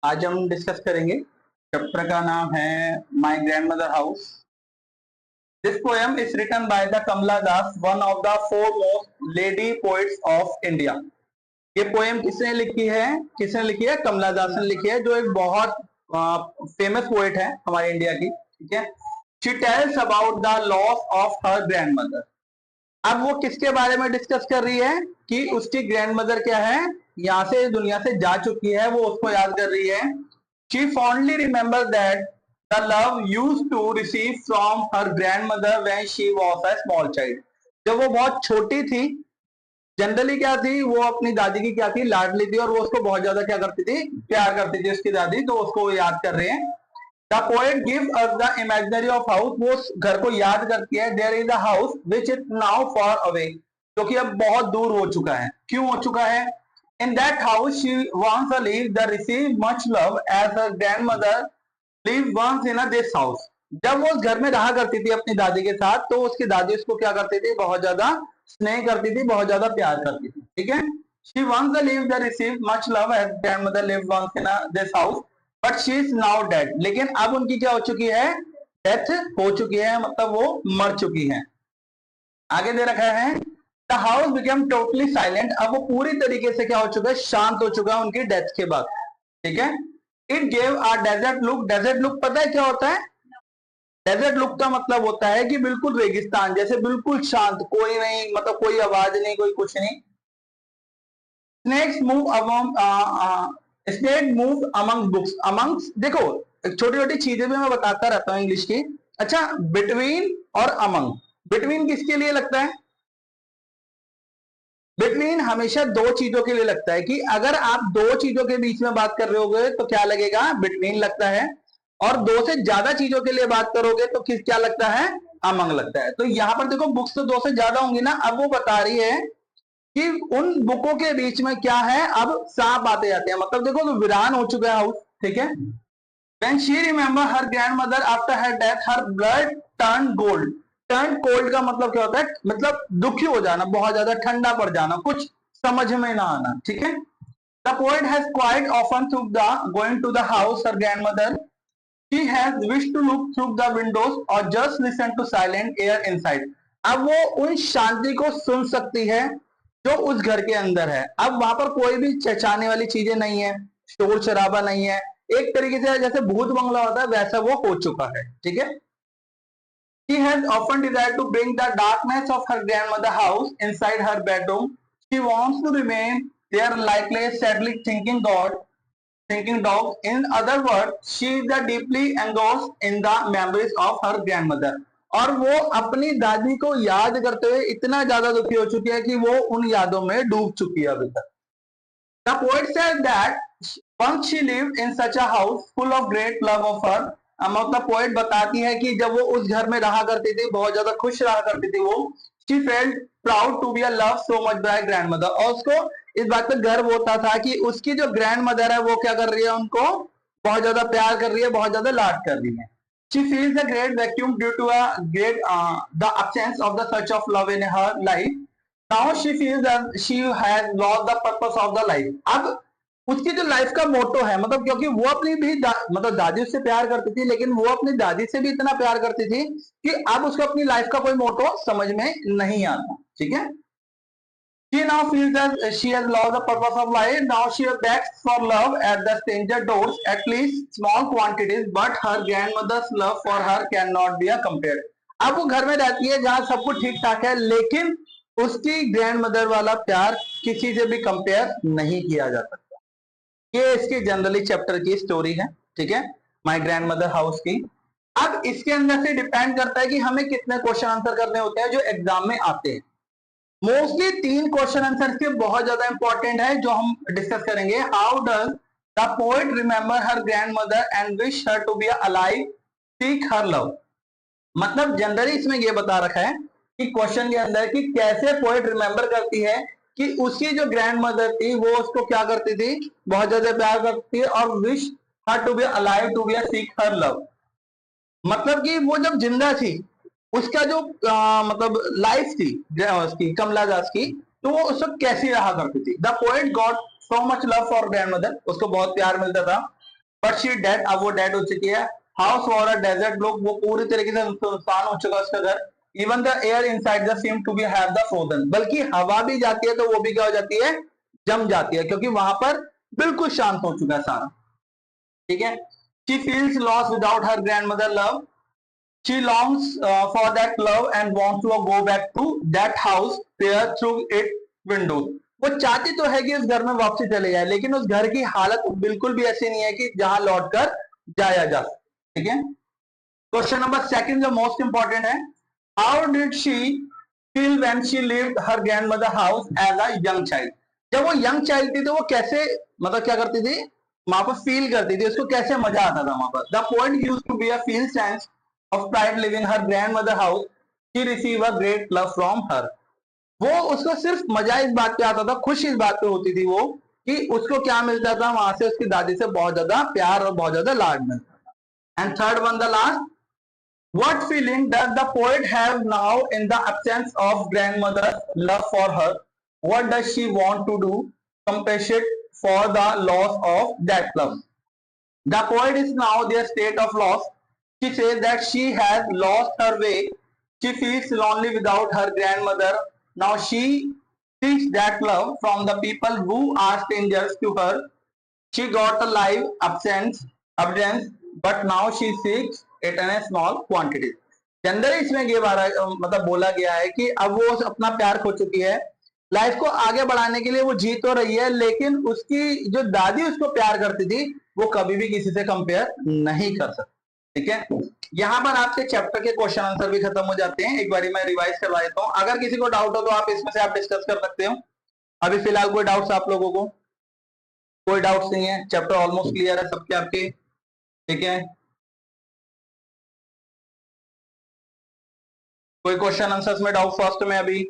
आज हम डिस्कस करेंगे चैप्टर का नाम है my grandmother house. This poem is written by the Kamala Das, one of the foremost lady poets of India. ये पोएम किसने लिखी है? कमला दास ने लिखी है, जो एक बहुत फेमस पोएट है हमारे इंडिया की। ठीक है। She tells about the loss of her grandmother. अब वो किसके बारे में डिस्कस कर रही है कि उसकी ग्रैंडमदर क्या है, यहाँ से दुनिया से जा चुकी है, वो उसको याद कर रही है। She fondly remember that the love used to receive from her grandmother when she was a small child. जब वो बहुत छोटी थी, जनरली क्या थी, वो अपनी दादी की क्या थी, लाडली थी, और वो उसको बहुत ज्यादा क्या करती थी, प्यार करती थी उसकी दादी। तो उसको याद कर रहे हैं। The poet gives us the imaginary of house, वो घर को याद करती है। There is a house which is now far away, जो कि अब बहुत दूर हो चुका है। क्यों हो चुका है? In that house she once lived, the received much love as her grandmother lived once in a this house। जब वो उस घर में रहा करती थी अपनी दादी के साथ, तो उसकी दादी उसको क्या करती थी, बहुत ज्यादा स्नेह करती थी, बहुत ज्यादा प्यार करती थी। ठीक है। She once lived, the received much love as grandmother lived once in a this house, but she is now dead. लेकिन अब उनकी क्या हो चुकी है, डेथ हो चुकी है, मतलब वो मर चुकी है। आगे दे रखा है the house became totally silent. अब वो पूरी तरीके से क्या हो चुका है, शांत हो चुका है उनकी डेथ के बाद। ठीक है। It gave a desert look. Desert look पता है क्या होता है? डेजर्ट लुक का मतलब होता है कि बिल्कुल रेगिस्तान जैसे, बिल्कुल शांत, कोई नहीं, मतलब कोई आवाज नहीं, कोई कुछ नहीं। Snakes move among snake move among books. Among देखो, छोटी छोटी चीजें भी मैं बताता रहता हूँ इंग्लिश की। अच्छा, बिटवीन और अमंग, बिटवीन किसके लिए लगता है? बिटवीन हमेशा दो चीजों के लिए लगता है, कि अगर आप दो चीजों के बीच में बात कर रहे होगे तो क्या लगेगा, बिटवीन लगता है। और दो से ज्यादा चीजों के लिए बात करोगे तो किस क्या लगता है, अमंग लगता है। तो यहां पर देखो, बुक्स तो दो से ज्यादा होंगी ना। अब वो बता रही है कि उन बुकों के बीच में क्या है, अब सांप आते जाते हैं। मतलब देखो, तो वीरान हो चुका है हाउस। ठीक है। When she remember her grandmother after her death, her blood turned gold। Turn cold का मतलब क्या होता है, मतलब दुखी हो जाना, बहुत ज्यादा ठंडा पड़ जाना, कुछ समझ में ना आना। ठीक है। The poet has quite often through the going to the house her grandmother, she has wished to look through the windows or just listen to silent air inside। अब वो उन शांति को सुन सकती है जो उस घर के अंदर है। अब वहां पर कोई भी चहचहाने वाली चीजें नहीं है, शोर शराबा नहीं है। एक तरीके से जैसे भूत बंगला होता है, वैसा वो हो चुका है। ठीक है। She has often desired to bring the darkness of her grandmother's house inside her bedroom. She wants to remain there like a sadly thinking dog. In other words, she is deeply engrossed in the memories of her grandmother। और वो अपनी दादी को याद करते हुए इतना ज्यादा दुखी हो चुकी है कि वो उन यादों में डूब चुकी है अभी तक। The poet said that once she lived in such a house full of great love of her। मतलब पोएट बताती है कि जब वो उस घर में रहा करती थी, बहुत ज्यादा खुश रहा करती थी वो। She felt proud to be loved so much by grandmother। और उसको इस बात पर गर्व होता था कि उसकी जो ग्रैंड मदर है वो क्या कर रही है, उनको बहुत ज्यादा प्यार कर रही है, बहुत ज्यादा लाड कर रही है। She feels a great vacuum due to the absence of the search of love in her life। Now she feels that she has lost the purpose of the life। अब उसकी जो लाइफ का मोटो है, मतलब क्योंकि वो अपनी भी मतलब दादी उससे प्यार करती थी, लेकिन वो अपनी दादी से भी इतना प्यार करती थी कि अब उसको अपनी लाइफ का कोई मोटो समझ में नहीं आता। ठीक है। She now feels that she has lost the purpose of life। Now she begs for love at the stranger doors, at least small quantities, but her grandmother's love for her cannot be compared। अब वो घर में रहती है जहां सब कुछ ठीक ठाक है, लेकिन उसकी ग्रैंड मदर वाला प्यार किसी से भी कंपेयर नहीं किया जा सकता। ये इसकी जनरली चैप्टर की स्टोरी है। ठीक है, माय ग्रैंड मदर हाउस की। अब इसके अंदर से डिपेंड करता है कि हमें कितने क्वेश्चन आंसर करने होते हैं जो एग्जाम में आते हैं। मोस्टली 3 क्वेश्चन आंसर के बहुत ज्यादा इंपॉर्टेंट है, जो हम डिस्कस करेंगे। How does the poet remember her grand mother and wish her to be alive, seek her love. मतलब जनरली इसमें ये बता रखा है कि क्वेश्चन के अंदर कि कैसे पोएट रिमेंबर करती है कि उसकी जो ग्रैंड मदर थी वो उसको क्या करती थी, बहुत ज्यादा प्यार करती है, और wish her to be alive to be seek her love. मतलब कि वो जब जिंदा थी, उसका जो मतलब लाइफ थी उसकी, कमला दास की, तो वो उस वक्त कैसी रहा करती थी। The poet got so much love for grand mother, उसको बहुत प्यार मिलता था। बट शी डेड, अब वो डेड हो चुकी है। हाउस वॉर अ डेजर्ट, लोग वो पूरी तरीके से नुकसान हो चुका उसका घर। Even the air inside the seem to be have the frozen, बल्कि हवा भी जाती है तो वो भी क्या हो जाती है, जम जाती है, क्योंकि वहां पर बिल्कुल शांत हो चुका है सारा। ठीक है। She feels loss without her grand mother love, she longs for that love and wants to go back to that house there through it window. वो चाहती तो है कि उस घर में वापसी चले जाए, लेकिन उस घर की हालत बिल्कुल भी ऐसी नहीं है कि जहां लौट कर जाया जा सके। ठीक है। क्वेश्चन नंबर सेकंड जो मोस्ट इंपॉर्टेंट है, how did she feel when she lived her grandmother house as a young child. जब वो यंग चाइल्ड थी तो वो कैसे, मतलब क्या करती थी, वहां पर फील करती थी, उसको कैसे मजा आता था वहां पर। The point used to be a feel sense of pride living her grandmother house, she receive a great love from her. वो उसको सिर्फ मजा इस बात पे आता था, खुश इस बात पे होती थी वो, कि उसको क्या मिलता था वहां से, उसकी दादी से बहुत ज्यादा प्यार और बहुत ज्यादा लाड मिलता था। And third one the last, what feeling does the poet have now in the absence of grandmother's love for her? What does she want to do? Compensate for the loss of that love. The poet is now their state of loss. She says that she has lost her way. She feels lonely without her grandmother. Now she seeks that love from the people who are strangers to her. She got a live absence, but now she seeks it in a small quantity. Generally इसमें ये मतलब बोला गया है कि अब वो अपना प्यार खो चुकी है, लाइफ को आगे बढ़ाने के लिए वो जी तो रही है, लेकिन उसकी जो दादी उसको प्यार करती थी वो कभी भी किसी से कंपेयर नहीं कर सकती। ठीक है। यहाँ पर आपके चैप्टर के क्वेश्चन आंसर भी खत्म हो जाते हैं। एक बार मैं रिवाइज करवा देता हूँ, अगर किसी को डाउट हो तो आप इसमें से आप डिस्कस कर सकते हो। अभी फिलहाल कोई डाउट्स आप लोगों को? कोई डाउट्स नहीं है, चैप्टर ऑलमोस्ट क्लियर है सबके आपके। ठीक है। कोई क्वेश्चन आंसर्स में डाउट फर्स्ट में अभी?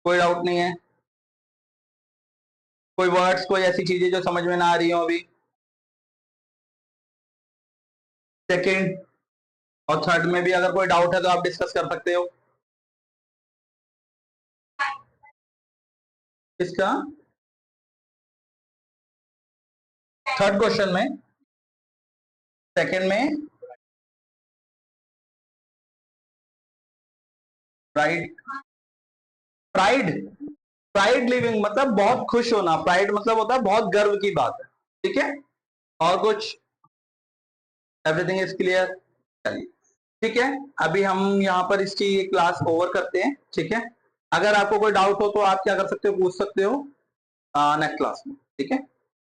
कोई डाउट नहीं है? कोई वर्ड्स, कोई ऐसी चीजें जो समझ में ना आ रही हो अभी? सेकंड और थर्ड में भी अगर कोई डाउट है तो आप डिस्कस कर सकते हो। इसका थर्ड क्वेश्चन में, सेकंड में प्राइड, प्राइड, प्राइड लिविंग मतलब बहुत खुश होना, प्राइड मतलब होता है बहुत गर्व की बात है। ठीक है। और कुछ? Everything is clear? चलिए ठीक है, अभी हम यहाँ पर इसकी क्लास ओवर करते हैं। ठीक है। अगर आपको कोई डाउट हो तो आप क्या कर सकते हो, पूछ सकते हो नेक्स्ट क्लास में। ठीक है।